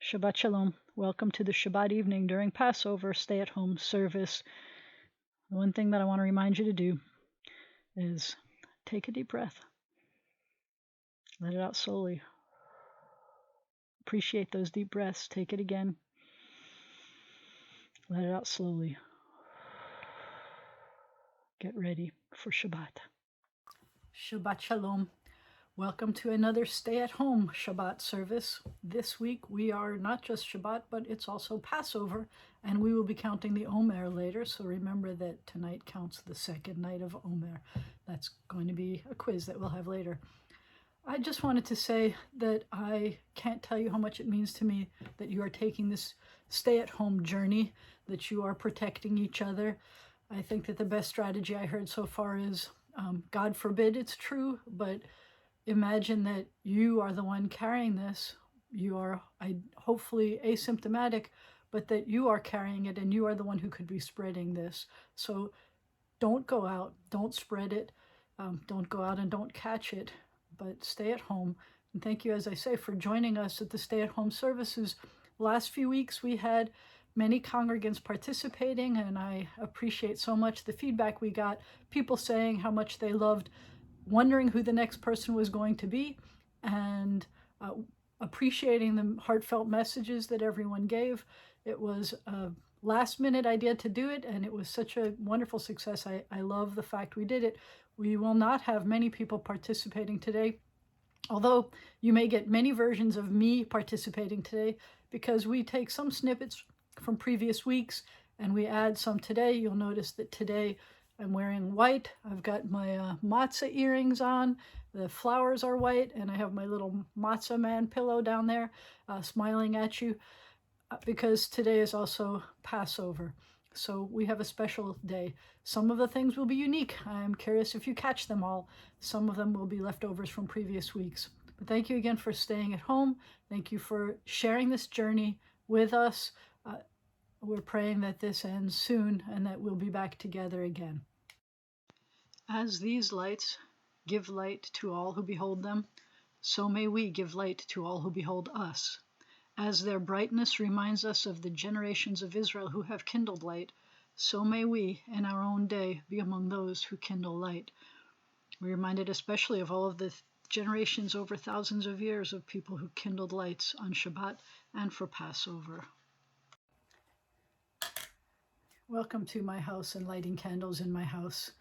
Shabbat Shalom. Welcome to the Shabbat evening during Passover stay-at-home service. The one thing that I want to remind you to do is take a deep breath. Let it out slowly. Appreciate those deep breaths. Take it again. Let it out slowly. Get ready for Shabbat. Shabbat Shalom. Welcome to another stay-at-home Shabbat service. This week we are not just Shabbat, but it's also Passover, and we will be counting the Omer later, so remember that tonight counts the second night of Omer. That's going to be a quiz that we'll have later. I just wanted to say that I can't tell you how much it means to me that you are taking this stay-at-home journey, that you are protecting each other. I think that the best strategy I heard so far is, God forbid it's true, but imagine that you are the one carrying this. You are hopefully asymptomatic, but that you are carrying it and you are the one who could be spreading this. So don't go out, don't spread it, don't go out and don't catch it, but stay at home. And thank you, as I say, for joining us at the stay-at-home services. Last few weeks we had many congregants participating, and I appreciate so much the feedback we got, people saying how much they loved wondering who the next person was going to be, and appreciating the heartfelt messages that everyone gave. It was a last-minute idea to do it, and it was such a wonderful success. I love the fact we did it. We will not have many people participating today, although you may get many versions of me participating today, because we take some snippets from previous weeks and we add some today. You'll notice that today I'm wearing white. I've got my matzah earrings on. The flowers are white, and I have my little matzah man pillow down there smiling at you because today is also Passover. So we have a special day. Some of the things will be unique. I'm curious if you catch them all. Some of them will be leftovers from previous weeks. But thank you again for staying at home. Thank you for sharing this journey with us. We're praying that this ends soon and that we'll be back together again. As these lights give light to all who behold them, so may we give light to all who behold us. As their brightness reminds us of the generations of Israel who have kindled light, so may we, in our own day, be among those who kindle light. We're reminded especially of all of the generations over thousands of years of people who kindled lights on Shabbat and for Passover. Welcome to my house and lighting candles in my house.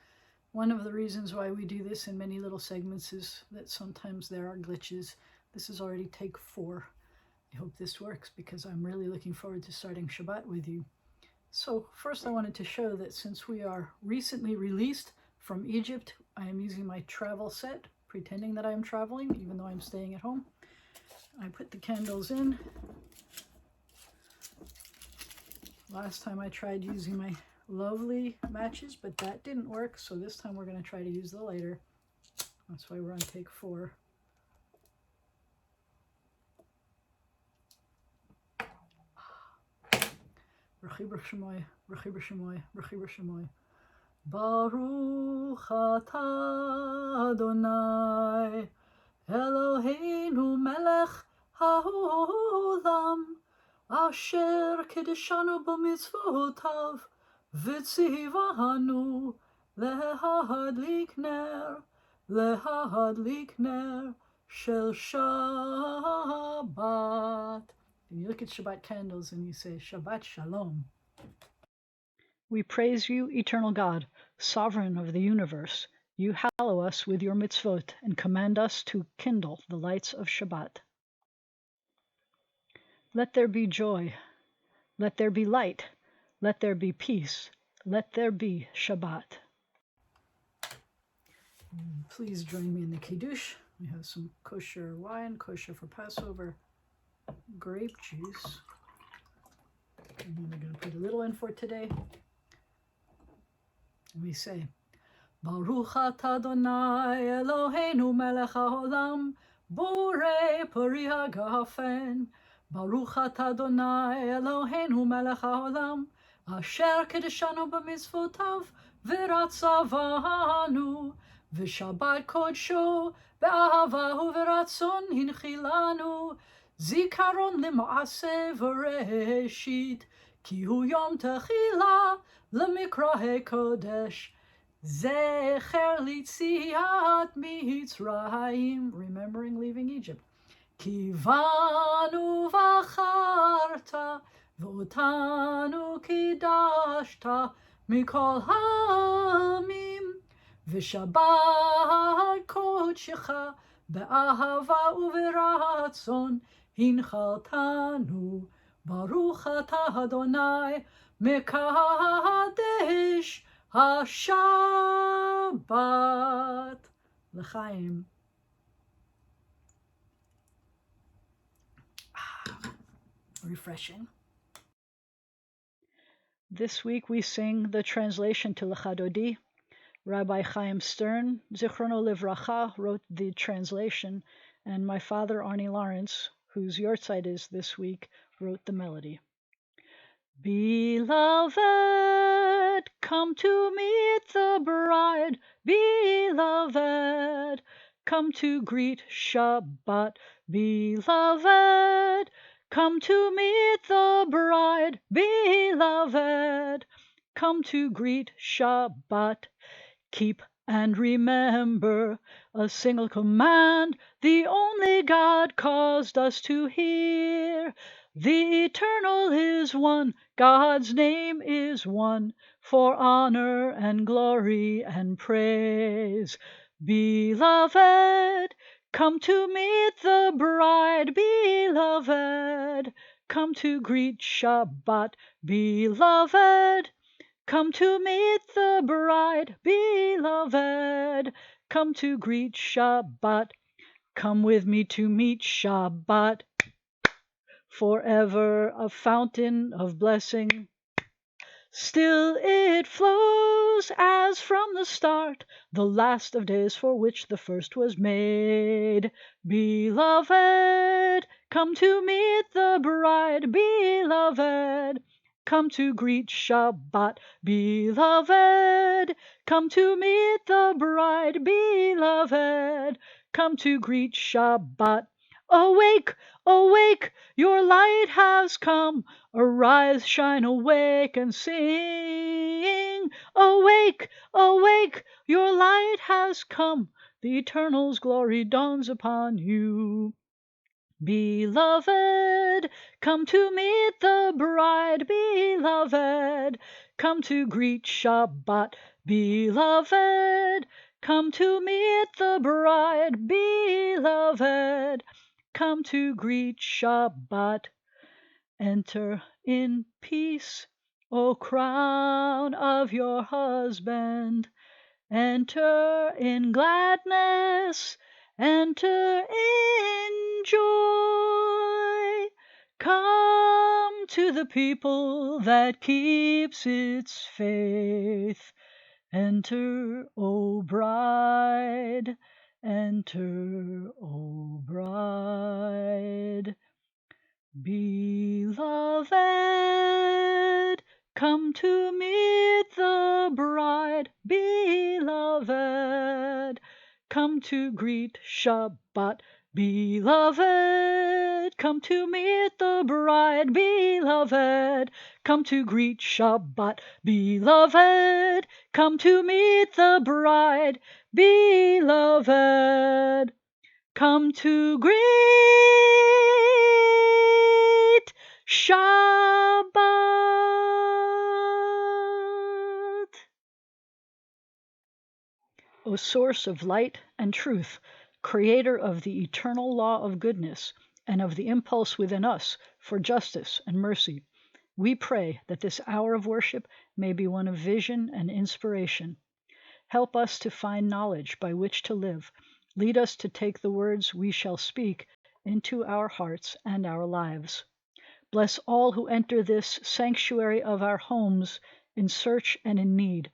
One of the reasons why we do this in many little segments is that sometimes there are glitches. This is already take 4. I hope this works because I'm really looking forward to starting Shabbat with you. So first I wanted to show that since we are recently released from Egypt, I am using my travel set, pretending that I am traveling, even though I'm staying at home. I put the candles in. Last time I tried using my lovely matches, but that didn't work, so this time we're going to try to use the lighter. That's why we're on take 4. Baruch atah Adonai Eloheinu melech haolam asher kedeshanu b'mitzvotav v'tzivanu lehadlik ner shel Shabbat. And you look at Shabbat candles and you say, Shabbat Shalom. We praise you, eternal God, sovereign of the universe. You hallow us with your mitzvot and command us to kindle the lights of Shabbat. Let there be joy. Let there be light. Let there be peace. Let there be Shabbat. Please join me in the Kiddush. We have some kosher wine, kosher for Passover, grape juice. And then we're going to put a little in for today. And we say, Baruch atah Adonai Eloheinu melech haolam borei pori hagafen. Baruch atah Adonai Eloheinu melech haolam asher kedeshanu b'mitzvotav v'ratzavanu v'shabbat kodsho be'ahava u'v'ratzon hinchilanu זיכרון למעשה וראשית, כי הוא יום תחילה למקרא קודש, זכר ליציאת מצרים, remembering leaving Egypt. כי בנו בחרת, ואותנו קידשת מכל העמים, ושבת קודשך באהבה וברצון הנחלתנו. ברוך אתה אדוני מקדש השבת. לחיים. Refreshing. This week we sing the translation to L'Chadodi. Rabbi Chaim Stern, Zichrono Livracha, wrote the translation, and my father, Arnie Lawrence, whose yahrzeit is this week, wrote the melody. Beloved, come to meet the bride. Beloved, come to greet Shabbat. Beloved, come to meet the bride. Beloved, come to greet Shabbat. Keep and remember a single command the only God caused us to hear. The eternal is one, God's name is one, for honor and glory and praise. Beloved, come to meet the bride. Beloved, come to greet Shabbat. Beloved, come to meet the bride. Beloved, come to greet Shabbat. Come with me to meet Shabbat. Forever a fountain of blessing, still it flows as from the start, the last of days for which the first was made. Beloved, come to meet the bride. Beloved, come to greet Shabbat. Beloved, come to meet the bride. Beloved, come to greet Shabbat. Awake, awake, your light has come. Arise, shine, awake, and sing. Awake, awake, your light has come. The Eternal's glory dawns upon you. Beloved, come to meet the bride. Beloved, come to greet Shabbat. Beloved, come to meet the bride. Beloved, come to greet Shabbat. Enter in peace, O crown of your husband. Enter in gladness, enter in joy. Come to the people that keeps its faith. Enter, O bride, enter, O bride. Beloved, come to meet the bride. Beloved, come to greet Shabbat. Beloved, come to meet the bride. Beloved, come to greet Shabbat. Beloved, come to meet the bride. Beloved, come to greet Shabbat. O source of light and truth, creator of the eternal law of goodness and of the impulse within us for justice and mercy, we pray that this hour of worship may be one of vision and inspiration. Help us to find knowledge by which to live. Lead us to take the words we shall speak into our hearts and our lives. Bless all who enter this sanctuary of our homes in search and in need,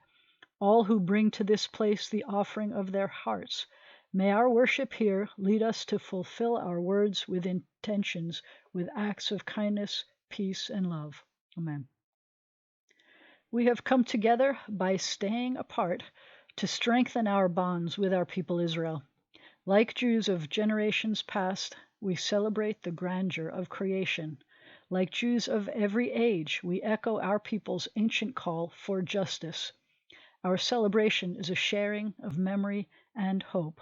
all who bring to this place the offering of their hearts. May our worship here lead us to fulfill our words with intentions, with acts of kindness, peace, and love. Amen. We have come together by staying apart to strengthen our bonds with our people Israel. Like Jews of generations past, we celebrate the grandeur of creation. Like Jews of every age, we echo our people's ancient call for justice. Our celebration is a sharing of memory and hope.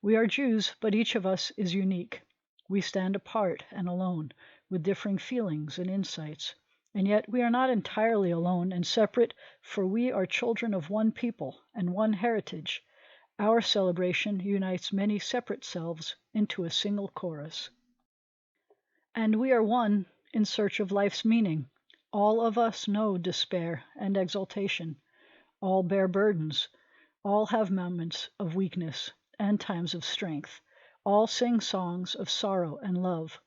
We are Jews, but each of us is unique. We stand apart and alone, with differing feelings and insights. And yet we are not entirely alone and separate, for we are children of one people and one heritage. Our celebration unites many separate selves into a single chorus. And we are one in search of life's meaning. All of us know despair and exaltation. All bear burdens. All have moments of weakness and times of strength. All sing songs of sorrow and love.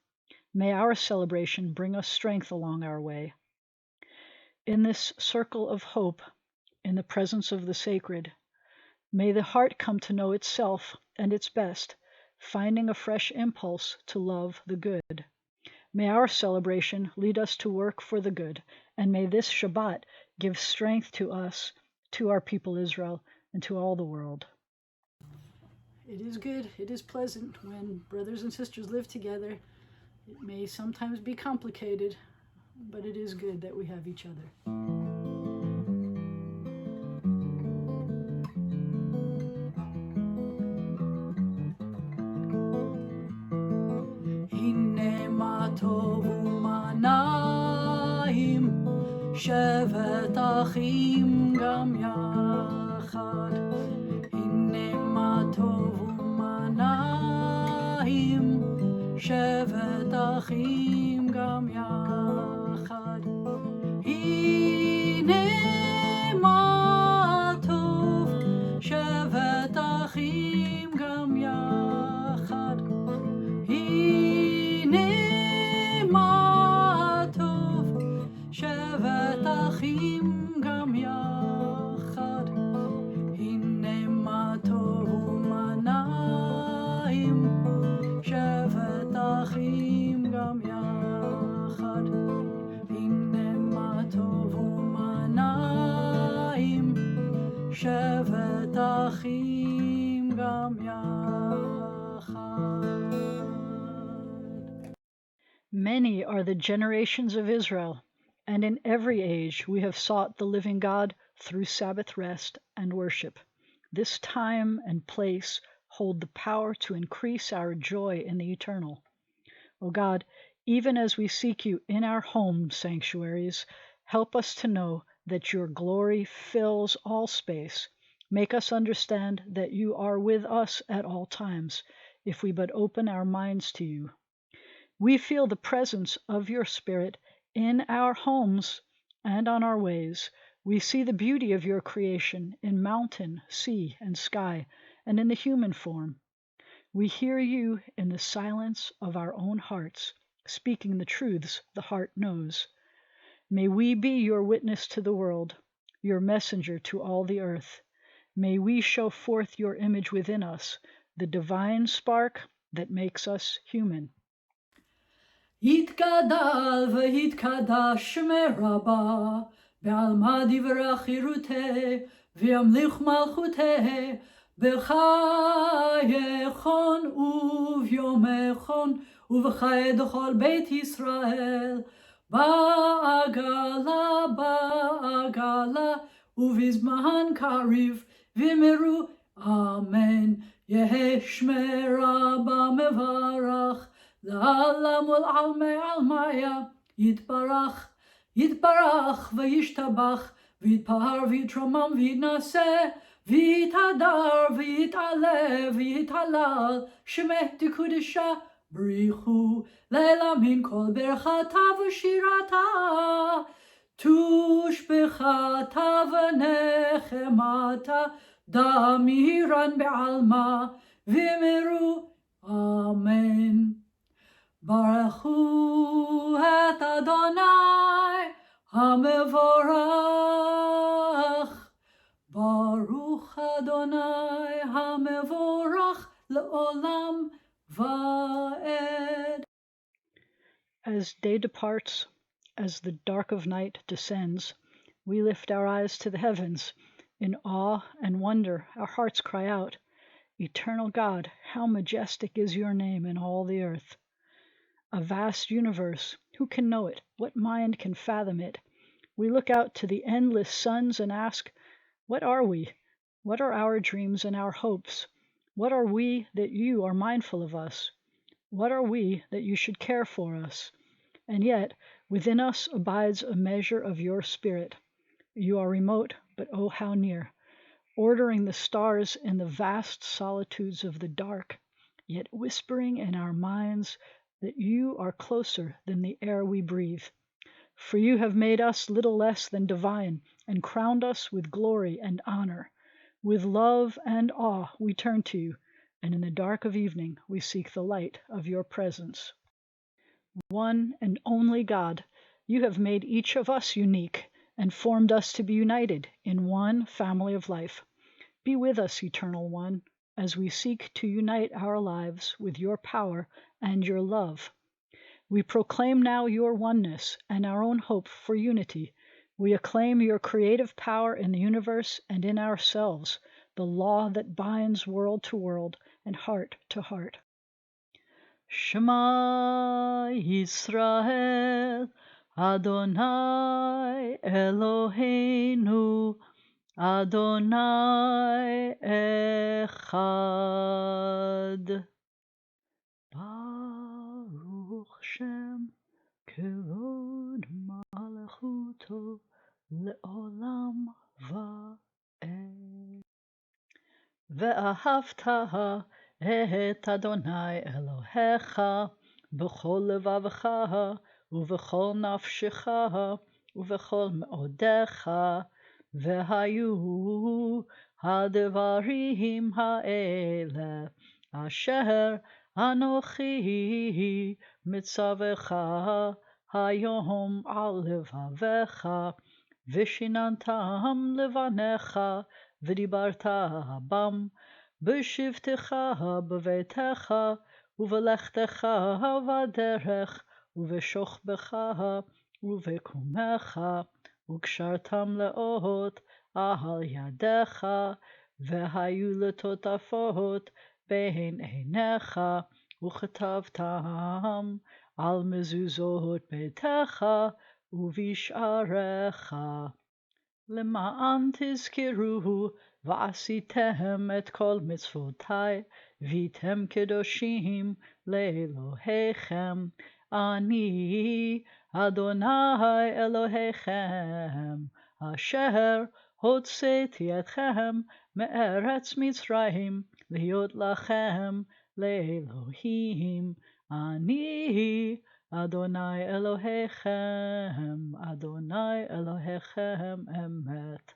May our celebration bring us strength along our way. In this circle of hope, in the presence of the sacred, may the heart come to know itself and its best, finding a fresh impulse to love the good. May our celebration lead us to work for the good, and may this Shabbat give strength to us, to our people Israel, and to all the world. It is good, it is pleasant when brothers and sisters live together. It may sometimes be complicated, but it is good that we have each other. שבת אחים גם יחד, הנה מה טוב ומה נעים, שבת אחים גם יחד, הנה מה טוב, שבת אחים גם יחד, הנה מה טוב, שבת אחים גם יחד, הנה מה טוב ומה נעים, שבת אחים גם יחד, הנה מה טוב ומה נעים, שבת אחים גם יחד. Many are the generations of Israel, and in every age we have sought the living God through Sabbath rest and worship. This time and place hold the power to increase our joy in the eternal. O God, even as we seek you in our home sanctuaries, help us to know that your glory fills all space. Make us understand that you are with us at all times, if we but open our minds to you. We feel the presence of your Spirit in our homes and on our ways. We see the beauty of your creation in mountain, sea, and sky, and in the human form. We hear you in the silence of our own hearts, speaking the truths the heart knows. May we be your witness to the world, your messenger to all the earth. May we show forth your image within us, the divine spark that makes us human. יתגדל ויתקדש שמי רבה, בעלמא דברי חירותי, וימליך מלכותי, בחייכון וביומכון, ובחיי דכל בית ישראל, בעגלה, ובזמן קריב, ואמרו אמן, יהי שמי רבה מברך, לעולם ולעלמי עלמיה, יתברך, יתברך וישתבח, ויתפאר ויתרומם ויתנשא, ויתהדר ויתעלה ויתהלל, שמי דקודשה בריחו, לילה מן כל ברכתה ושירתה, תושבחתה ונחמתה, דמירן בעלמה, ואמרו אמן. ברכו את אדוני המבורך, ברוך אדוני המבורך לעולם ועד. As day departs, as the dark of night descends, we lift our eyes to the heavens. In awe and wonder, our hearts cry out, Eternal God, how majestic is your name in all the earth. A vast universe, who can know it? What mind can fathom it? We look out to the endless suns and ask, what are we? What are our dreams and our hopes? What are we that you are mindful of us? What are we that you should care for us? And yet, within us abides a measure of your spirit. You are remote, but oh, how near, ordering the stars in the vast solitudes of the dark, yet whispering in our minds that you are closer than the air we breathe. For you have made us little less than divine and crowned us with glory and honor. With love and awe we turn to you, and in the dark of evening we seek the light of your presence. One and only God, you have made each of us unique and formed us to be united in one family of life. Be with us, Eternal One, as we seek to unite our lives with your power and your love. We proclaim now your oneness and our own hope for unity. We acclaim your creative power in the universe and in ourselves, the law that binds world to world and heart to heart. Shema Yisrael, Adonai Eloheinu, Adonai Echad. Baruch Shem Kevod Malachuto Le'olam Va'ed. Ve'ahavta et Adonai Elohecha b'chol levavcha u'v'chol nafshecha u'v'chol me'odecha ve'hayu ha'devarim ha'ele asher anochi mitzavecha hayom al levavecha v'shinantam levanecha v'dibarta bam b'shivtecha b'veitecha uvelechtecha v'derech uveshochbecha uvekumecha ukshartam leot al yadecha v'hayu letotafot bein einecha uchetavtam al mezuzot beitecha uvisharecha למען תזכרו ועשיתם את כל מצוותי והייתם קדושים לאלוהיכם אני אדוני אלוהיכם אשר הוצאתי אתכם מארץ מצרים להיות לכם לאלוהים אני Adonai Elohechem, Adonai Elohechem Emet.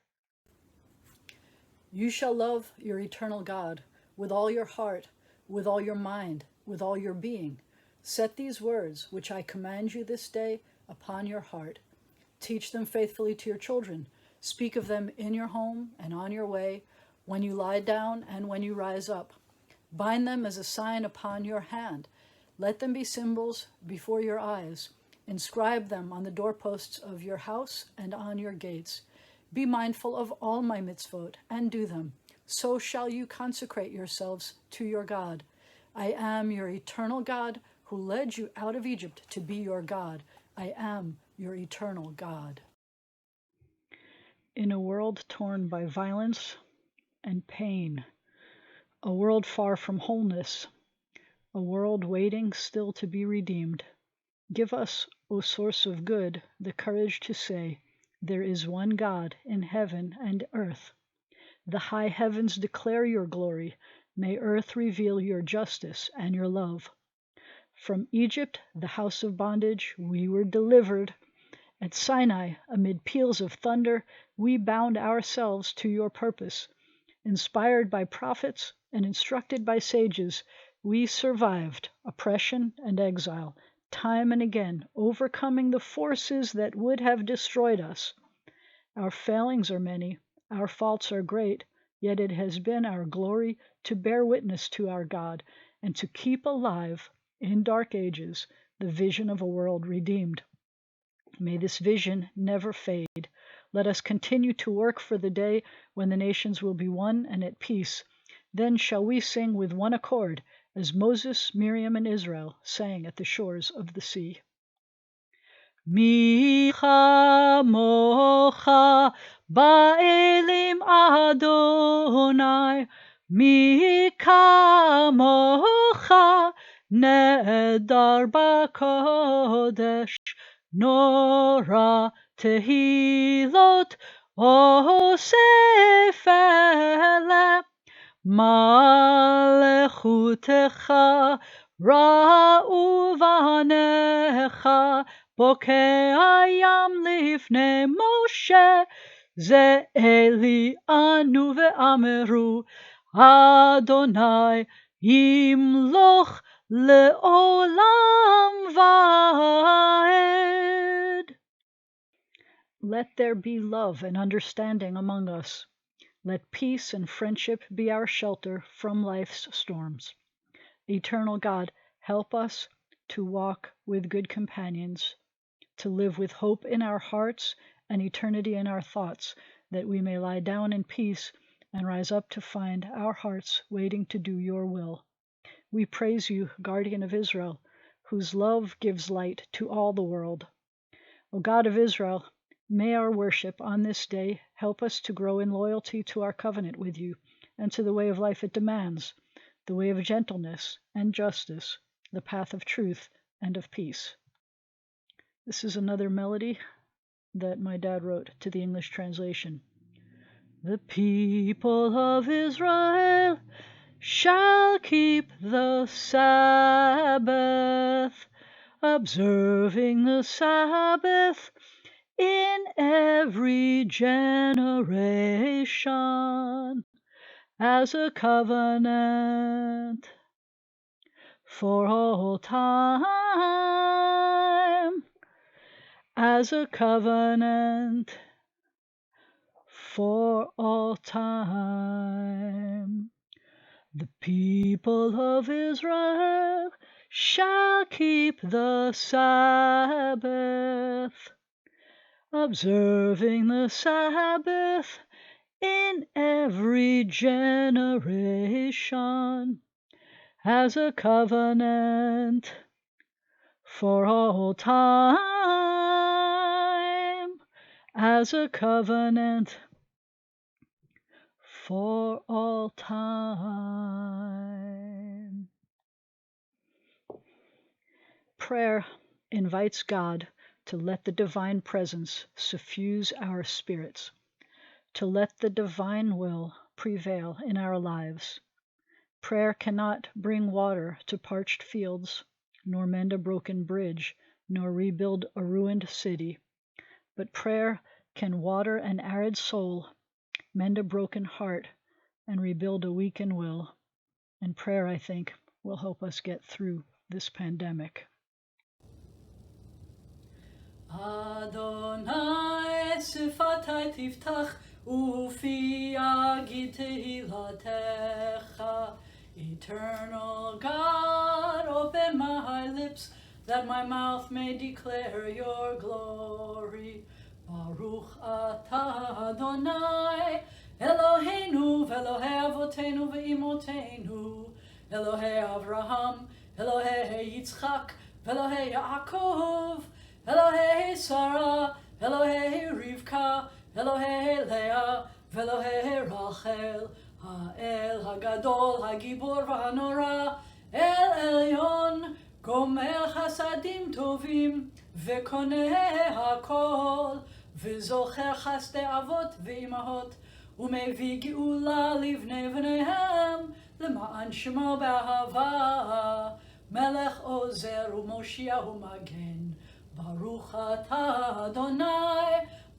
You shall love your eternal God with all your heart, with all your mind, with all your being. Set these words, which I command you this day, upon your heart. Teach them faithfully to your children. Speak of them in your home and on your way, when you lie down and when you rise up. Bind them as a sign upon your hand. Let them be symbols before your eyes. Inscribe them on the doorposts of your house and on your gates. Be mindful of all my mitzvot and do them. So shall you consecrate yourselves to your God. I am your eternal God who led you out of Egypt to be your God. I am your eternal God. In a world torn by violence and pain, a world far from wholeness, a world waiting still to be redeemed. Give us, O source of good, the courage to say, there is one God in heaven and earth. The high heavens declare your glory. May earth reveal your justice and your love. From Egypt, the house of bondage, we were delivered. At Sinai, amid peals of thunder, we bound ourselves to your purpose. Inspired by prophets and instructed by sages, we survived oppression and exile, time and again, overcoming the forces that would have destroyed us. Our failings are many, our faults are great, yet it has been our glory to bear witness to our God and to keep alive, in dark ages, the vision of a world redeemed. May this vision never fade. Let us continue to work for the day when the nations will be one and at peace. Then shall we sing with one accord, as Moses, Miriam, and Israel sang at the shores of the sea. Mi chamocha ba'elim Adonai, mi kamocha nedar b'kodesh, nora tehilot osef ele. Malechutecha ra'u v'anecha bokeh yam lifnei Moshe ze eli anu ve'ameru Adonai yimloch le'olam va'ed. Let there be love and understanding among us. Let peace and friendship be our shelter from life's storms. Eternal God, help us to walk with good companions, to live with hope in our hearts and eternity in our thoughts, that we may lie down in peace and rise up to find our hearts waiting to do your will. We praise you, Guardian of Israel, whose love gives light to all the world. O God of Israel, may our worship on this day help us to grow in loyalty to our covenant with you and to the way of life it demands, the way of gentleness and justice, the path of truth and of peace. This is another melody that my dad wrote to the English translation. The people of Israel shall keep the Sabbath, observing the Sabbath in every generation as a covenant for all time, as a covenant for all time. The people of Israel shall keep the Sabbath, observing the Sabbath in every generation as a covenant for all time, as a covenant for all time. Prayer invites God to let the divine presence suffuse our spirits, to let the divine will prevail in our lives. Prayer cannot bring water to parched fields, nor mend a broken bridge, nor rebuild a ruined city. But prayer can water an arid soul, mend a broken heart, and rebuild a weakened will. And prayer, I think, will help us get through this pandemic. Adonai sifatai tiftach ufi yagid tehilatecha. Eternal God, open my lips that my mouth may declare your glory. Baruch atah Adonai Eloheinu v'Elohei avotenu v'imotenu, Elohei Avraham, Elohei Yitzchak, v'Elohei Yaakov, Elohei Sarah, Elohei Rivka, Elohei Leah, v'Elohei Rachel, Ha'el Hagadol, Hagibor v'Hanora, El Elyon, Gomel Chasadim Tovim, V'Koneh Hakol, V'Zocher Chasdei Avot v'Imahot, ומביא גאולה לבני בניהם, למען שמו באהבה, מלך עוזר ומושיע ומגן. ברוך אתה אדוני,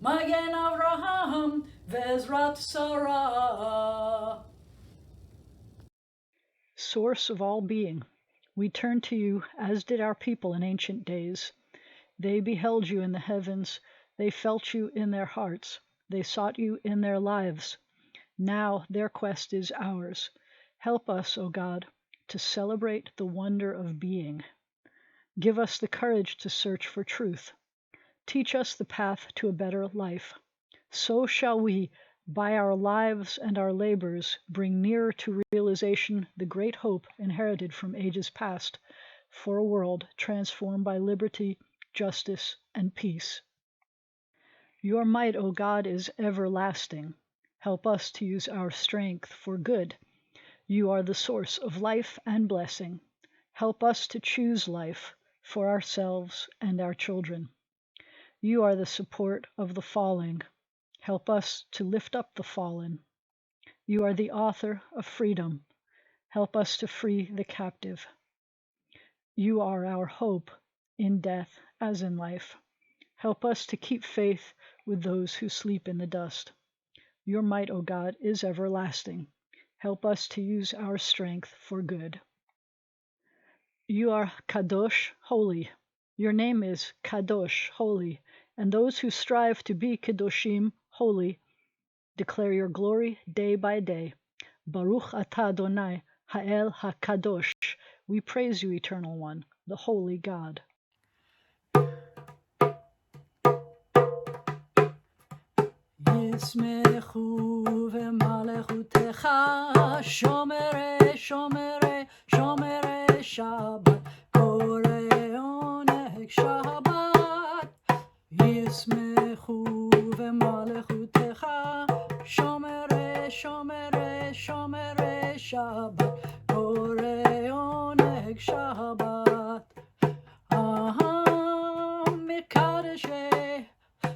מגן אברהם ועזרת שרה. Source of all being, we turn to you as did our people in ancient days. They beheld you in the heavens, they felt you in their hearts. They sought you in their lives. Now their quest is ours. Help us, O God, to celebrate the wonder of being. Give us the courage to search for truth. Teach us the path to a better life. So shall we, By our lives and our labors, bring nearer to realization the great hope inherited from ages past for a world transformed by liberty, justice, and peace. Your might, O God, is everlasting. Help us to use our strength for good. You are the source of life and blessing. Help us to choose life for ourselves and our children. You are the support of the falling. Help us to lift up the fallen. You are the author of freedom. Help us to free the captive. You are our hope in death as in life. Help us to keep faith with those who sleep in the dust. Your might, O God, is everlasting. Help us to use our strength for good. You are Kadosh, holy. Your name is Kadosh, holy, and those who strive to be Kedoshim, holy, declare your glory day by day. Baruch atah Adonai, Ha'el HaKadosh. We praise you, Eternal One, the Holy God. ישמחו במלכותך שומרי שומרי שומרי שבת קורא עונג שבת ישמחו במלכותך שומרי שומרי שומרי שבת קורא עונג שבת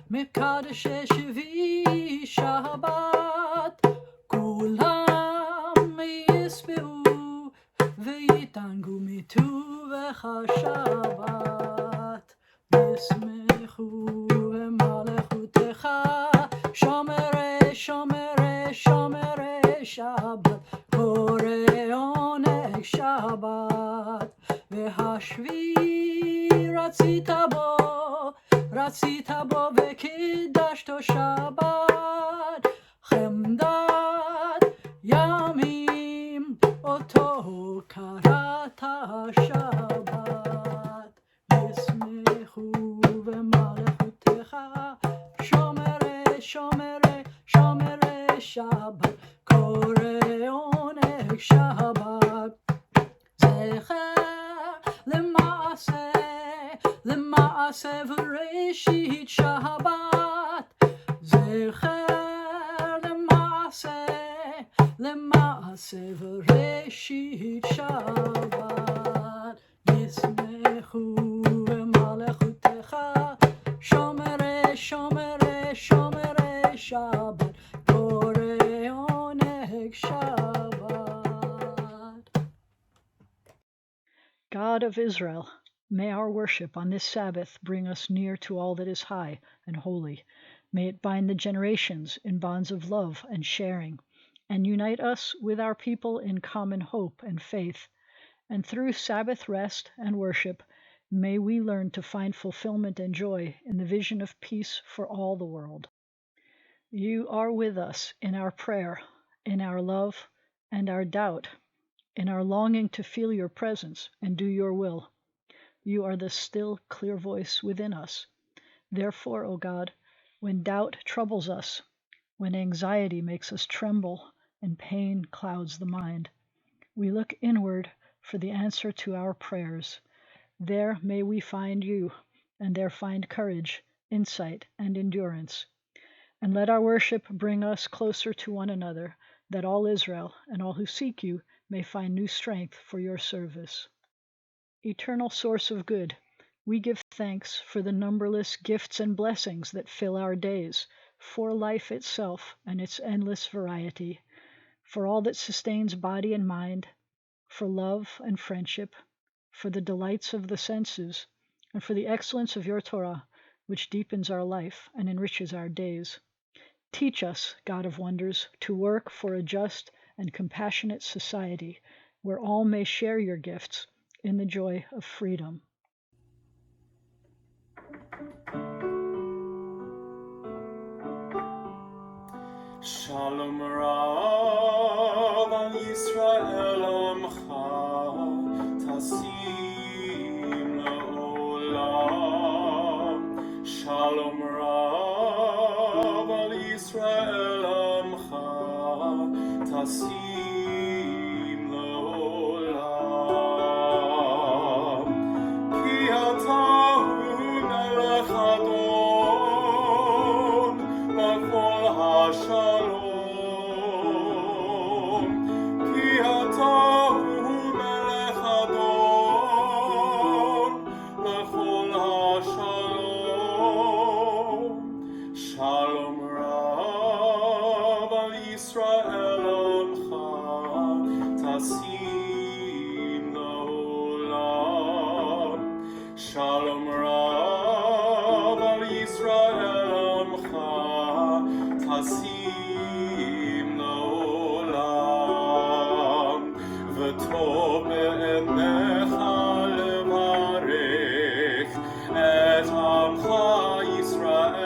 מקדש שבי שבת כולם יספרו ויתענגו מטובך שבת ישמחו במלכותך שומרי שומרי שומרי שבת קורא עונג שבת והשביעי רצית בו וקידשתו שבת חמדת ימים אותו קראת שבת ישמחו במלכותך שומרי שומרי שומרי שבת קורא עונג שבת זכר למעשה וראשית שבת זכר למעשה וראשית שבת ישמחו במלכותך שומרי שומרי שומרי שבת קורא עונג שבת. God of Israel, may our worship on this Sabbath bring us near to all that is high and holy. May it bind the generations in bonds of love and sharing, and unite us with our people in common hope and faith. And through Sabbath rest and worship, may we learn to find fulfillment and joy in the vision of peace for all the world. You are with us in our prayer, in our love and our doubt, in our longing to feel your presence and do your will. You are the still, clear voice within us. Therefore, O God, when doubt troubles us, when anxiety makes us tremble and pain clouds the mind, we look inward for the answer to our prayers. There may we find you, and there find courage, insight, and endurance. And let our worship bring us closer to one another, that all Israel and all who seek you may find new strength for your service. Eternal source of good, we give thanks for the numberless gifts and blessings that fill our days, for life itself and its endless variety, for all that sustains body and mind, for love and friendship, for the delights of the senses, and for the excellence of your Torah, which deepens our life and enriches our days. Teach us, God of wonders, to work for a just and compassionate society, where all may share your gifts in the joy of freedom. Shalom Rav al Yisrael Amcha Tasim La'olam Shalom Rav al Yisrael טסים לעולם כי אתה הוא מלך אדון לכל השלום כי אתה הוא מלך אדון לכל השלום שלום רב על ישראל עמך טסים לעולם שלום רב על ישראל עמך טסים לעולם וטוב בעיניך לברך את עמך ישראל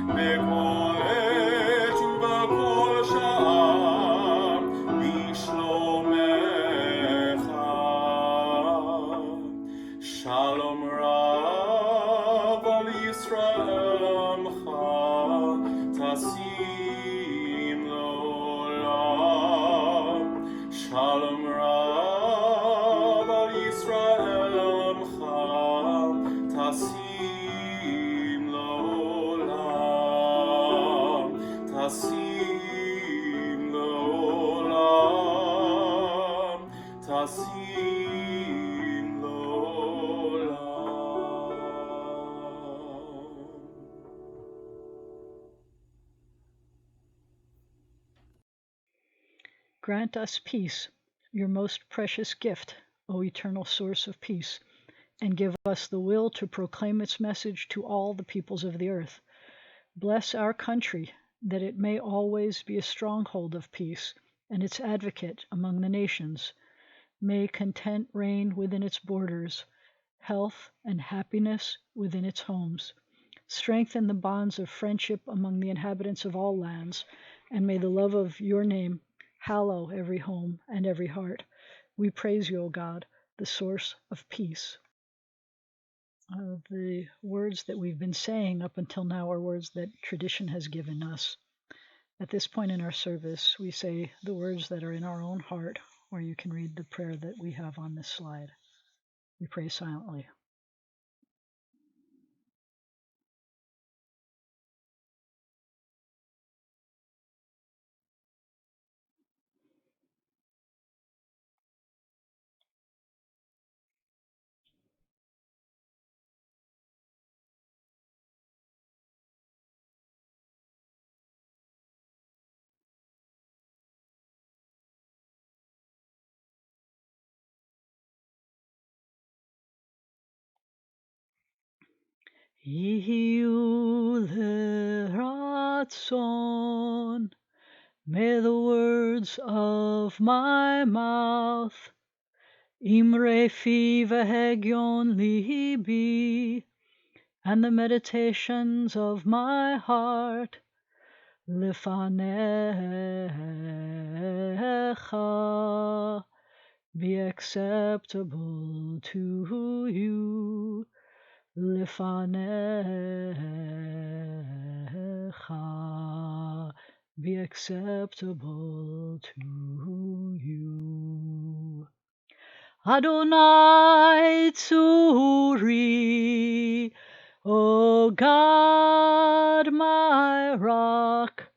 בכל עת ובכל שעה בשלומך שלום רב על ישראל עמך טסים לעולם שלום רב על ישראל עמך טסים לעולם טסים לעולם טסים לעולם Grant us peace, your most precious gift, O eternal source of peace, and give us the will to proclaim its message to all the peoples of the earth. Bless our country, that it may always be a stronghold of peace and its advocate among the nations. May content reign within its borders, health and happiness within its homes. Strengthen the bonds of friendship among the inhabitants of all lands, and may the love of your name hallow every home and every heart. We praise you, O God, the source of peace. The words that we've been saying up until now are words that tradition has given us. At this point in our service, we say the words that are in our own heart, or you can read the prayer that we have on this slide. We pray silently. Yihiu leratzon, may the words of my mouth, imre fi vehegyon libi, and the meditations of my heart, lefanecha, be acceptable to you. Lefanecha, be acceptable to you. Adonai Tzuri, O God, my rock,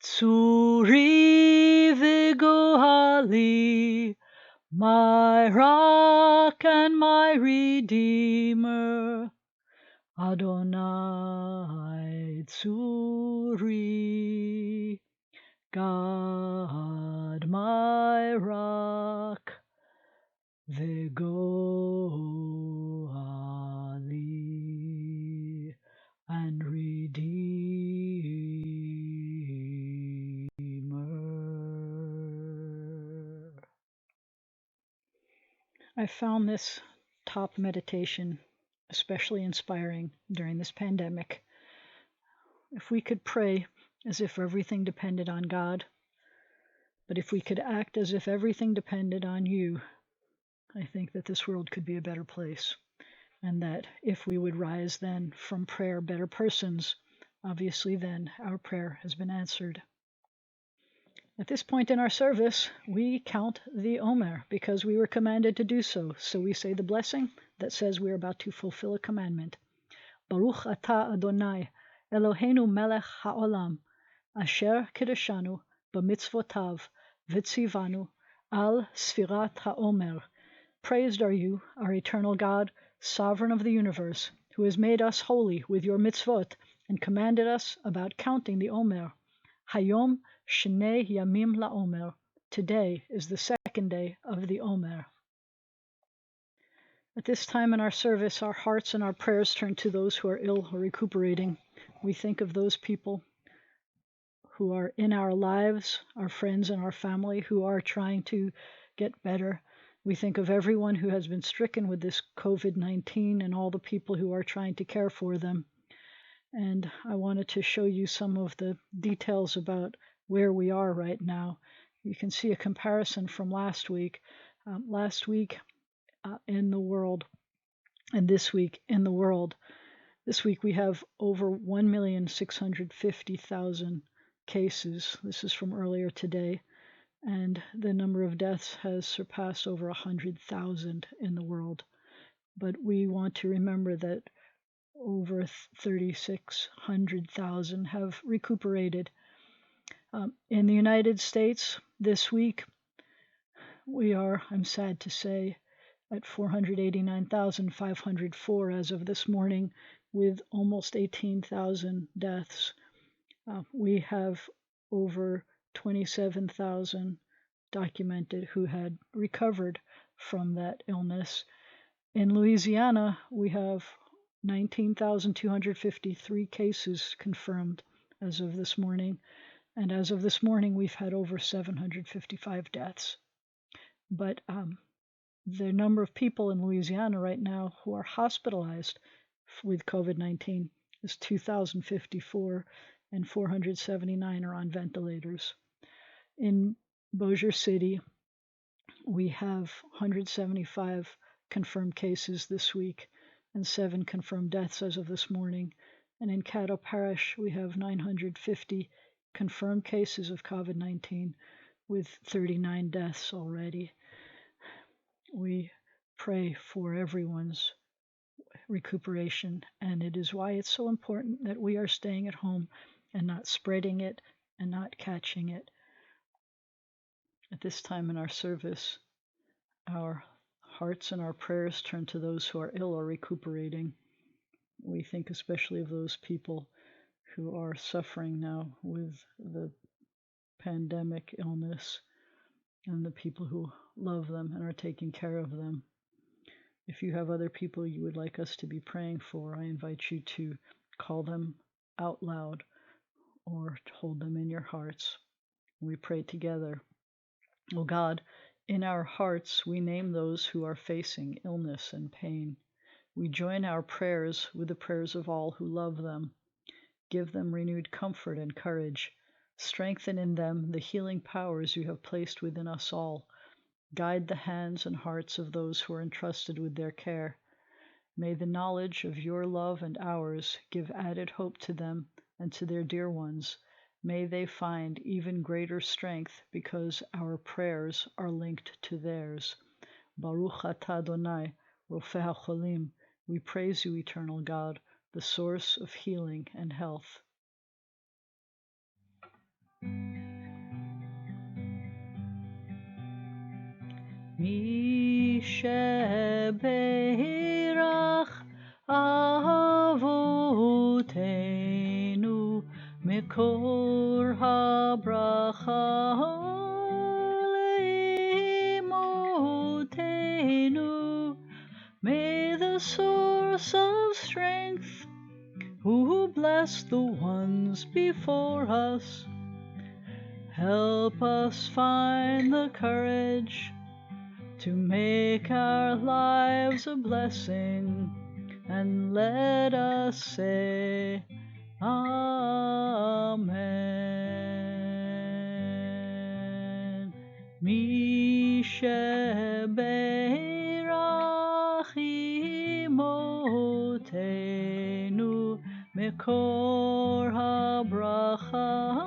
Tzuri v'gohali, my rock and my redeemer. Adonai Tzuri, God my rock, v'gohali, and redeemer. I found this top meditation especially inspiring during this pandemic. If we could pray as if everything depended on God, but if we could act as if everything depended on you, I think that this world could be a better place. And that if we would rise then from prayer better persons, obviously then our prayer has been answered. At this point in our service, we count the Omer because we were commanded to do so. So we say the blessing that says we are about to fulfill a commandment. Baruch atah Adonai, Eloheinu melech haolam, asher kiddushanu b'mitzvotav v'tzivanu al sfirat haomer. Praised are you, our eternal God, sovereign of the universe, who has made us holy with your mitzvot and commanded us about counting the Omer. Hayom Shnei Yamim LaOmer. Today is the second day of the Omer. At this time in our service, our hearts and our prayers turn to those who are ill or recuperating. We think of those people who are in our lives, our friends and our family who are trying to get better. We think of everyone who has been stricken with this COVID-19 and all the people who are trying to care for them. And I wanted to show you some of the details about where we are right now. You can see a comparison from last week. In the world and this week in the world. This week we have over 1,650,000 cases. This is from earlier today. And the number of deaths has surpassed over 100,000 in the world. But we want to remember that over 3,600,000 have recuperated. In the United States this week, we are, I'm sad to say, at 489,504 as of this morning, with almost 18,000 deaths. We have over 27,000 documented who had recovered from that illness. In Louisiana, we have 19,253 cases confirmed as of this morning. And as of this morning, we've had over 755 deaths. But the number of people in Louisiana right now who are hospitalized with COVID-19 is 2,054, and 479 are on ventilators. In Bossier City, we have 175 confirmed cases this week and 7 confirmed deaths as of this morning. And in Caddo Parish, we have 950 confirmed cases of COVID-19 with 39 deaths already. We pray for everyone's recuperation, and it is why it's so important that we are staying at home and not spreading it and not catching it. At this time in our service, our hearts and our prayers turn to those who are ill or recuperating. We think especially of those people who are suffering now with the pandemic illness and the people who love them and are taking care of them. If you have other people you would like us to be praying for, I invite you to call them out loud or hold them in your hearts. We pray together. O God, in our hearts we name those who are facing illness and pain. We join our prayers with the prayers of all who love them. Give them renewed comfort and courage. Strengthen in them the healing powers you have placed within us all. Guide the hands and hearts of those who are entrusted with their care. May the knowledge of your love and ours give added hope to them and to their dear ones. May they find even greater strength because our prayers are linked to theirs. Baruch atah Adonai, Rofeh HaCholim. We praise you, eternal God, the source of healing and health. Mi shebeirach avotenu mekor habracha leimotenu. May the source of strength, who bless the ones before us, help us find the courage to make our lives a blessing, and let us say Amen. Mi shebeirach imotenu mekor habracha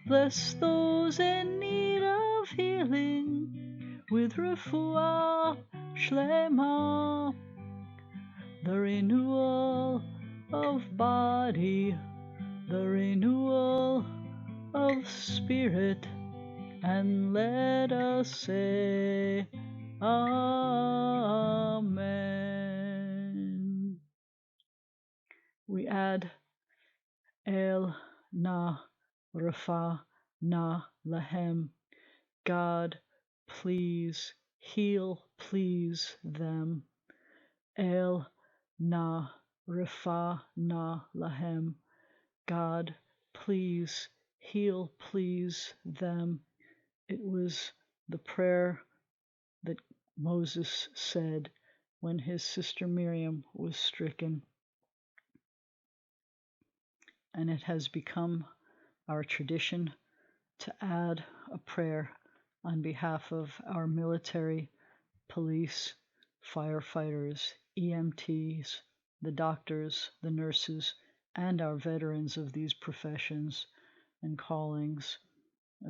Bless those in need of healing with refuah shlema, the renewal of body, the renewal of spirit, and let us say Amen. We add El na refa na lahem. God, please heal, please them. El na refa na lahem. God, please heal, please them. It was the prayer that Moses said when his sister Miriam was stricken. And it has become our tradition to add a prayer on behalf of our military, police, firefighters, EMTs, the doctors, the nurses, and our veterans of these professions and callings,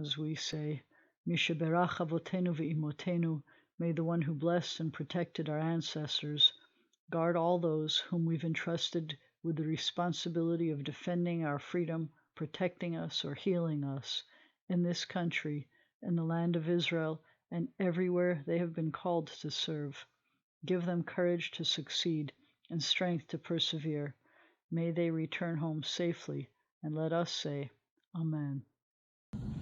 as we say, Mishaberach avotenu ve'imotenu, may the one who blessed and protected our ancestors guard all those whom we've entrusted with the responsibility of defending our freedom, protecting us, or healing us in this country, in the land of Israel, and everywhere they have been called to serve. Give them courage to succeed and strength to persevere. May they return home safely, and let us say, Amen.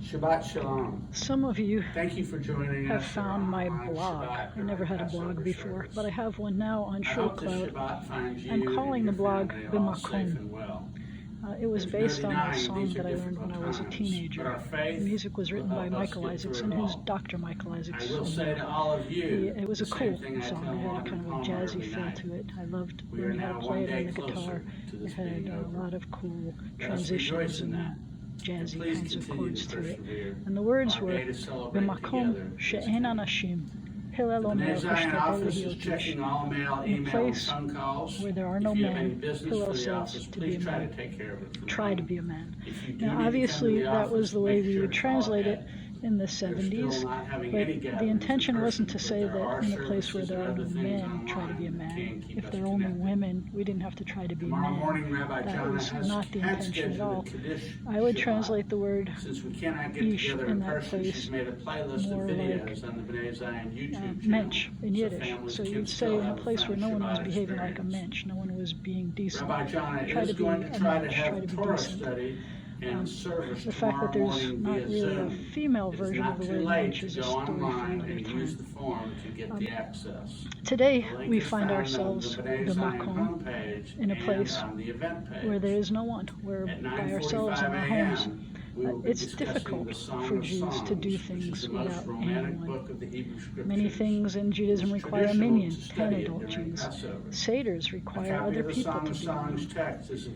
Shabbat Shalom. Some of you Thank you for joining have us found my on blog. Shabbat I never had a Passover blog before, service. but I have one now on I hope this ShowCloud. Shabbat finds you I'm calling and the your blog family all safe B'makom. and well. It was There's no based on a denying song these are that I learned when I difficult was a times, teenager. but our faith The music was written will by help us Michael get through Isaacson, it who's all. Dr. Michael I Isaacson. will say to all of you, It was the a cool same thing I song. tell It had a Marvin kind of a Palmer jazzy every feel night. to it. I loved We are learning how now to play one it on day the guitar. closer to It this had being a over. lot of cool Let us rejoice transitions in and that. jazzy Please kinds of continue chords to to it. persevere. And the words Our were, day to celebrate B'makom together is she'en coming. anashim, Hillel The omer B'nai Zion hishtabel office is להיות איש. checking all mail, In a email, and place phone calls. where there are If no you have any men, business Hillel for the says office, to be a please try man. to take care of it from Try to home. be a man. If you do Now, need to come to obviously, the that was office, the way make we sure would to call translate it ahead. in the They're still 70s, not having but any the gatherings in intention wasn't person, to but say there that are in a place where services there and are no other things men, try to be a online that man. can keep If us there are only connected. women, we didn't have to try to be Tomorrow men. morning, Rabbi That Jana was not the had intention at scheduled all. a Kaddish I would Shabbat. translate the word Since we cannot get ish together in in that person, place she's made a playlist more of like videos on the B'nai Zion YouTube channel, mensch in so Yiddish. families So can you'd still say in a have a place where fun no one was Shabbat behaving like a experience. mensch, no one was being decent. Rabbi Jana Try is to be going to a try to mensch, try to have be Torah decent. study and service The fact that tomorrow there's morning not via really a Zoom. female It is version of not the too word late mensch to is a go story for online another and use time. the form to get the access. Today, The link we is find found ourselves, on the B'nai the Zion Makom, homepage in a and place on the event page. where there is no one. We're At by ourselves in 9:45 our homes. a.m., we will be It's discussing difficult the Song for of Jews to do Songs, which is things the most without romantic anyone. book of the Hebrew Scriptures. Many things in It Judaism is require a traditional minyan, to 10 study it adult during Jews. Passover. Seders A require copy other of the people Song to of be Songs around. text is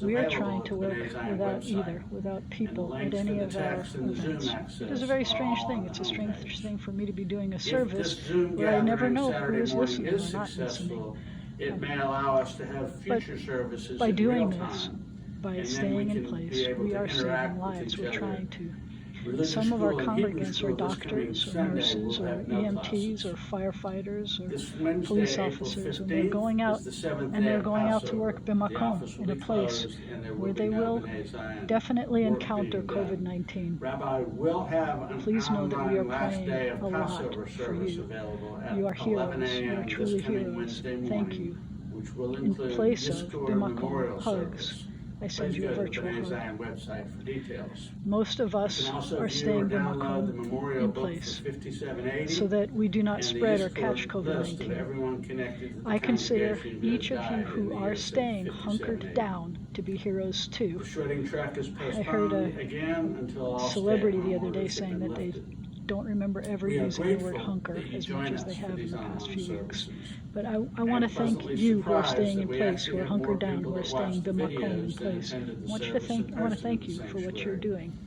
We are available trying at to the work B'nai Zion without website. either, without And the people at links for any the of our text and the Zoom events. access It is a very are strange all thing. on the It's a strange homepage. thing for me to be doing a If service this Zoom where I never gathering know who Saturday is morning listening is or not listening. successful, it may allow us to have But future services by in doing real this, time. by And then staying we in can place, be able we to are saving interact with lives. each We're other. trying to. Religious Some of our school and Hebrew congregants are school this coming doctors or Sunday nurses will or have no EMTs classes. or firefighters or This police Wednesday, April officers, and they're going 15th, out is the seventh and day they're of going out to Passover. work The b'makom office will in a be place closed and there where will be they no will B'nai Zion definitely work encounter being done. COVID-19. Rabbi will have an Please know that we are online last praying day of a lot Passover for service you. available at You are 11 heroes. You are a.m. this truly coming heroes. Wednesday Thank morning, you. which will In include place of Yizkor b'makom Memorial hugs, Service. I send Please you a go to the virtual B'nai hug. Zion website for details. Most of You us can also are view or staying download the b'makom memorial in book for place 5780 so that we do not and the spread or catch Yizkor list of COVID-19. everyone connected to the I consider congregation who each has of you died in who the are years since staying hunkered 5780. down to be heroes too. The shredding trek is I heard postponed again until all celebrity the stay-at-home other day orders have saying been that they lifted. don't remember ever We are using the word grateful hunker that you as join much as us they for have in these the past online few weeks. services. But I I want am to thank pleasantly you who are surprised staying that in we place, actually who are have more hunkered down, people who are that watch staying the b'makom in videos than place. attended I the want you to service in I want to person thank in the you for what you're sanctuary. doing.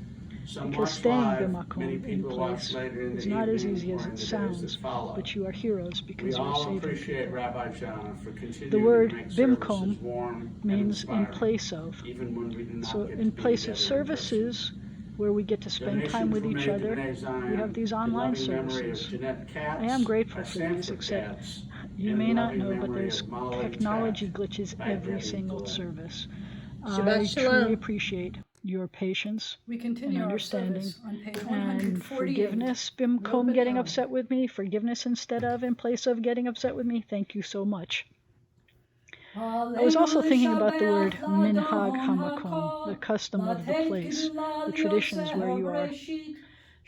Some Because watch staying live, many b'makom in people watch place later in is the not as evening easy or as in it the days sounds, that follow. but you are heroes We because you are all saving appreciate people. Rabbi Jana for continuing The to word make services bimkom warm and means in inspiring, place of. even when we do not So get to in be place of together in person. services where we get to spend time with each other. We have these online services. I am grateful for these, except you may not know, but there's technology glitches every single service. I truly appreciate your patience and understanding and forgiveness. Bimkom getting upset with me, forgiveness instead of, in place of getting upset with me. Thank you so much. I was also thinking about the word minhag hamakom, the custom of the place, the traditions where you are.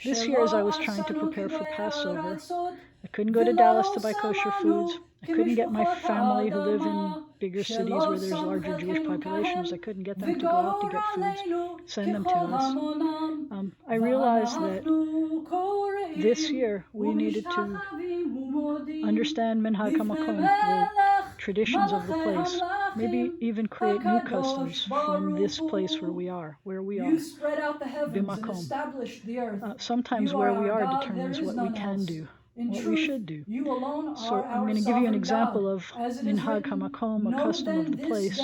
This year, as I was trying to prepare for Passover, I couldn't go to Dallas to buy kosher foods. I couldn't get my family who live in bigger cities where there's larger Jewish populations. I couldn't get them to go out to get foods, send them to us. I realized that this year we needed to understand minhag hamakom, the traditions of the place, maybe even create new customs from this place where we are, bimakom. Sometimes where we are determines what we can do, what we should do. So I'm going to give you an example of minhag hamakom, a custom of the place.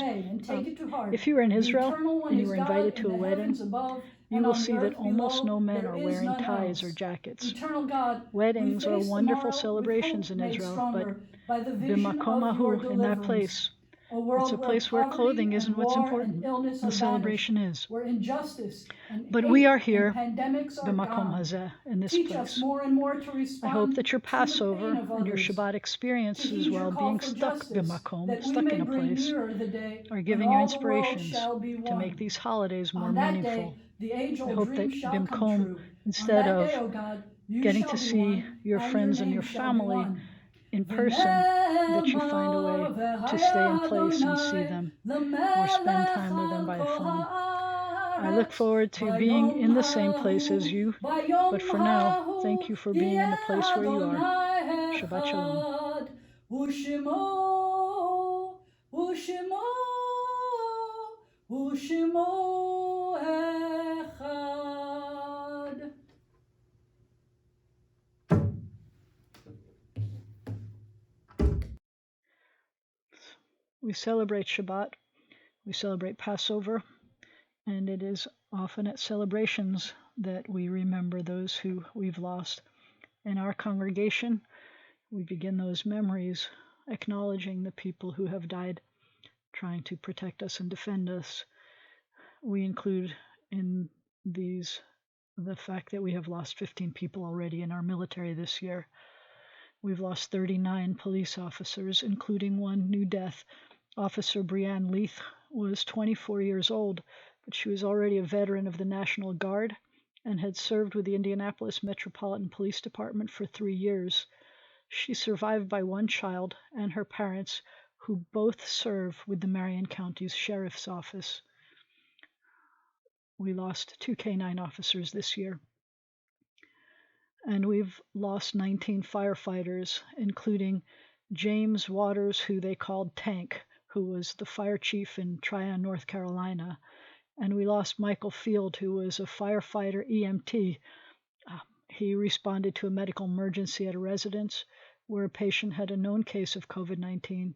If you were in Israel and you were invited to a wedding, you will see that almost no men are wearing ties or jackets. Weddings are wonderful celebrations in Israel, but bimakom ahu, in that place, it's a place where clothing isn't what's important. The celebration is. But we are here, bimakom hazeh, in this place. I hope that your Passover and your Shabbat experiences while being stuck bimakom, stuck in a place, are giving you inspirations to make these holidays more meaningful. I hope that bimkom, instead of getting to see your friends and your family in person, that you find a way to stay in place and see them or spend time with them by the phone. I look forward to being in the same place as you, but for now, thank you for being in the place where you are. Shabbat Shalom. We celebrate Shabbat, we celebrate Passover, and it is often at celebrations that we remember those who we've lost. In our congregation, we begin those memories acknowledging the people who have died, trying to protect us and defend us. We include in these the fact that we have lost 15 people already in our military this year. We've lost 39 police officers, including one new death. Officer Brianne Leith was 24 years old, but she was already a veteran of the National Guard and had served with the Indianapolis Metropolitan Police Department for 3 years. She survived by one child and her parents, who both serve with the Marion County's Sheriff's Office. We lost 2 K-9 officers this year. And we've lost 19 firefighters, including James Waters, who they called Tank, who was the fire chief in Tryon, North Carolina. And we lost Michael Field, who was a firefighter EMT. He responded to a medical emergency at a residence where a patient had a known case of COVID-19,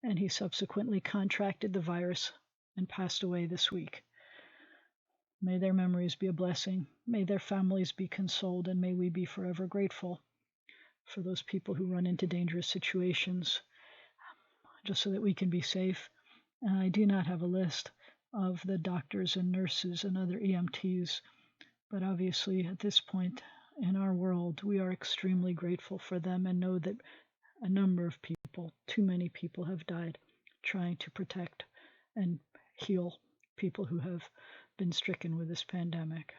and he subsequently contracted the virus and passed away this week. May their memories be a blessing. May their families be consoled, and may we be forever grateful for those people who run into dangerous situations, just so that we can be safe. And I do not have a list of the doctors and nurses and other EMTs, but obviously at this point in our world, we are extremely grateful for them and know that a number of people, too many people, have died trying to protect and heal people who have been stricken with this pandemic.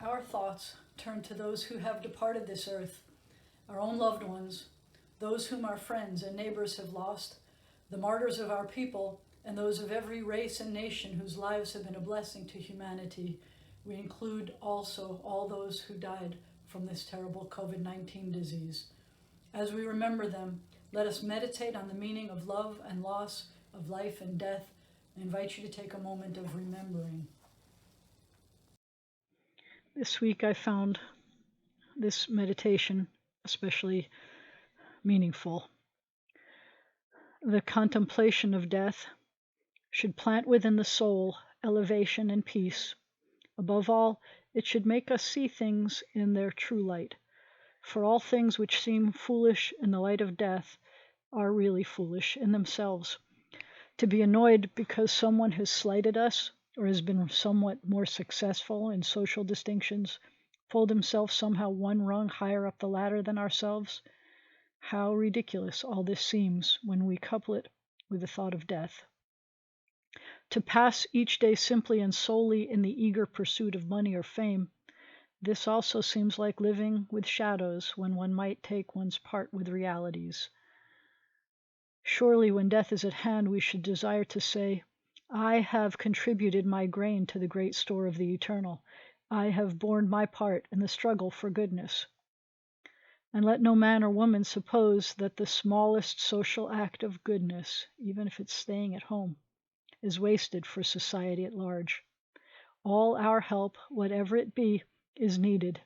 Our thoughts turn to those who have departed this earth, our own loved ones, those whom our friends and neighbors have lost, the martyrs of our people, and those of every race and nation whose lives have been a blessing to humanity. We include also all those who died from this terrible COVID-19 disease. As we remember them, let us meditate on the meaning of love and loss, of life and death. I invite you to take a moment of remembering. This week I found this meditation especially meaningful. The contemplation of death should plant within the soul elevation, and peace. Above all, it should make us see things in their true light. For all things which seem foolish in the light of death are really foolish in themselves. To be annoyed because someone has slighted us or has been somewhat more successful in social distinctions, pulled himself somehow one rung higher up the ladder than ourselves, how ridiculous all this seems when we couple it with the thought of death. To pass each day simply and solely in the eager pursuit of money or fame, this also seems like living with shadows when one might take one's part with realities. Surely when death is at hand, we should desire to say, I have contributed my grain to the great store of the eternal. I have borne my part in the struggle for goodness. And let no man or woman suppose that the smallest social act of goodness, even if it's staying at home, is wasted for society at large. All our help, whatever it be, is needed.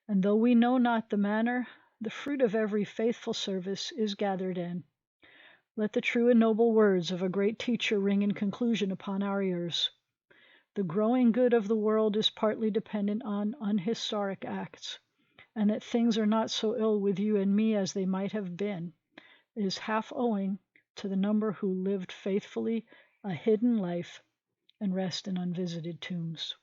And though we know not the manner, the fruit of every faithful service is gathered in. Let the true and noble words of a great teacher ring in conclusion upon our ears. The growing good of the world is partly dependent on unhistoric acts, and that things are not so ill with you and me as they might have been is half owing to the number who lived faithfully a hidden life and rest in unvisited tombs.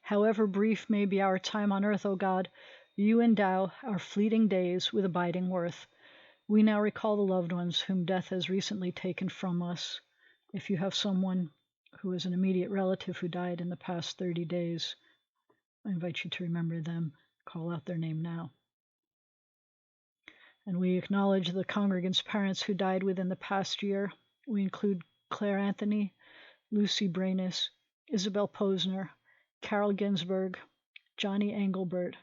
However brief may be our time on earth, O God, you endow our fleeting days with abiding worth. We now recall the loved ones whom death has recently taken from us. If you have someone who is an immediate relative who died in the past 30 days, I invite you to remember them. Call out their name now. And we acknowledge the congregants' parents who died within the past year. We include Claire Anthony, Lucy Branis, Isabel Posner, Carol Ginsberg, Johnny Engelbert,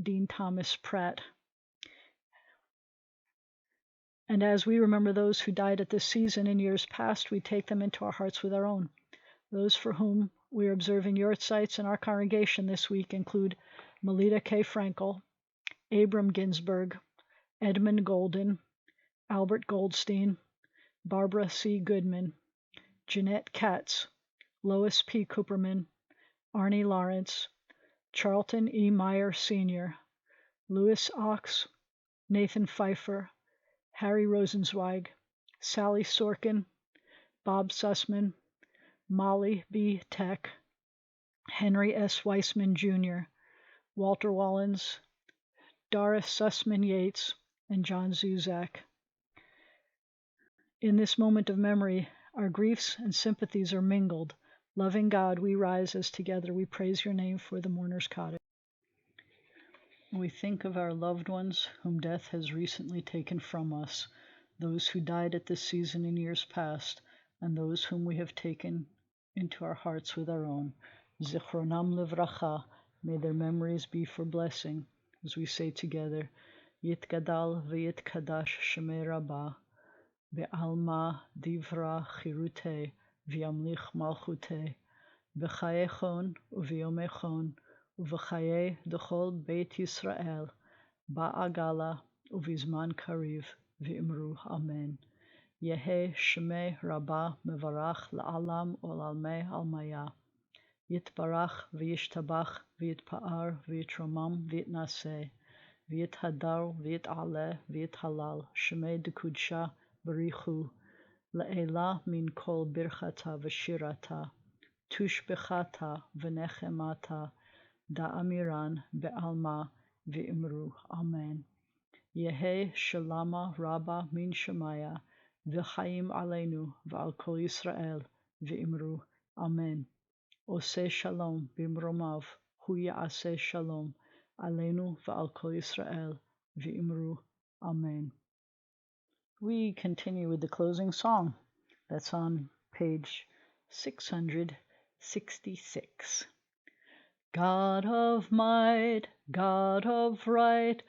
Dean Thomas Pratt. And as we remember those who died at this season in years past, we take them into our hearts with our own. Those for whom we are observing Yortzites in our congregation this week include Melita K. Frankel, Abram Ginsberg, Edmund Golden, Albert Goldstein, Barbara C. Goodman, Jeanette Katz, Lois P. Cooperman, Arnie Lawrence, Charlton E. Meyer Sr., Louis Ox, Nathan Pfeiffer, Harry Rosenzweig, Sally Sorkin, Bob Sussman, Molly B. Tech, Henry S. Weissman Jr., Walter Wallens, Doris Sussman Yates, and John Zuzak. In this moment of memory, our griefs and sympathies are mingled. Loving God, we rise as together we praise your name for the mourner's cottage. We think of our loved ones whom death has recently taken from us, those who died at this season in years past, and those whom we have taken into our hearts with our own. Zichronam livracha, may their memories be for blessing, as we say together, Yitgadal v'yitkadash shemei Rabbah, be'alma divra chirute v'yamlich malchute, b'chayechon u'v'yomechon, ובחיי דכל בית ישראל, בעגלה ובזמן קריב, ואמרו אמן. יהי שמי רבה מברך לעלם ולעלמי עלמיה. יתברך וישתבח ויתפאר ויתרומם ויתנשא, ויתהדר ויתעלה ויתהלל, שמי דקודשה בריחו, לעילה מן כל ברכתה ושירתה, תושבחתה ונחמתה, דאמירן בעלמה ואמרו אמן. יהי שלמה רבה מן שמיה וחיים עלינו ועל כל ישראל ואמרו אמן. עושה שלום במרומיו הוא יעשה שלום עלינו ועל כל ישראל ואמרו amen. We continue with the closing song. That's on page 666. God of might, God of right,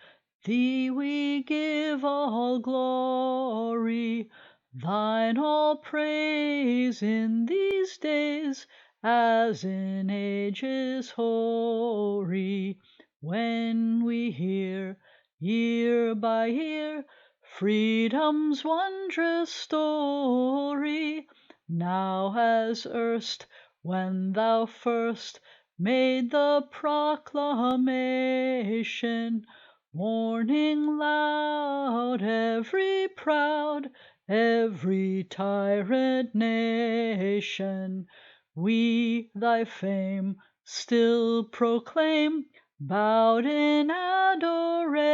thee we give all glory, thine all praise in these days as in ages hoary, when we hear, year by year, freedom's wondrous story, now as erst, when thou first made the proclamation, warning loud every proud, every tyrant nation. We thy fame still proclaim, bowed in adoration.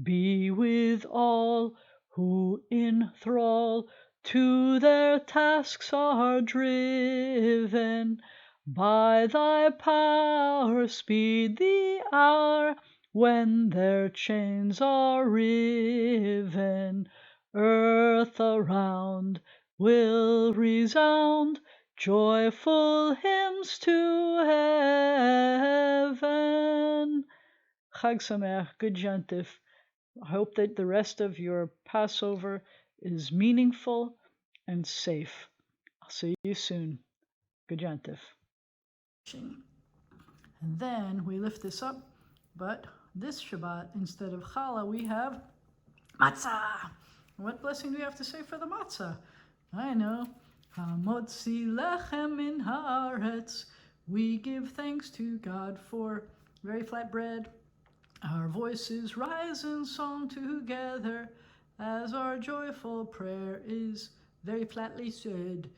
Be with all who in thrall to their tasks are driven. By thy power speed the hour when their chains are riven. Earth around will resound joyful hymns to heaven. Chag Sameach, good Jantif. I hope that the rest of your Passover is meaningful and safe. I'll see you soon. Good Jantif. And then we lift this up, but this Shabbat, instead of challah, we have matzah. What blessing do we have to say for the matzah? I know. Hamotzi lechem min haaretz. We give thanks to God for very flat bread. Our voices rise in song together as our joyful prayer is very flatly said.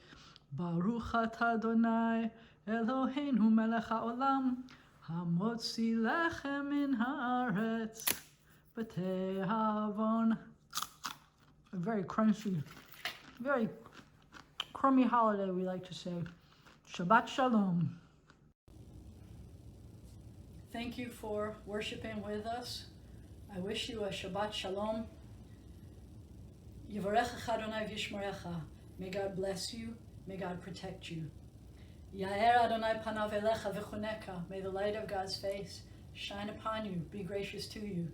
Baruch atah Adonai Eloheinu melech haolam hamotzi lechem min haaretz b'tehavon. A very crunchy, very crummy holiday, we like to say. Shabbat Shalom. Thank you for worshiping with us. I wish you a Shabbat Shalom. Yivarechecha Adonai v'yishmerecha. May God bless you. May God protect you. Yair Adonai panav elecha v'chuneka. May the light of God's face shine upon you, be gracious to you.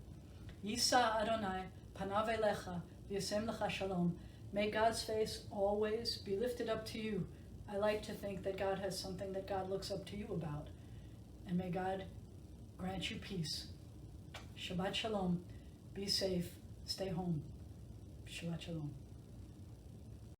Yisa Adonai panav elecha v'yasem lecha shalom. May God's face always be lifted up to you. I like to think that God has something that God looks up to you about. And may God grant you peace. Shabbat Shalom. Be safe. Stay home. Shabbat Shalom.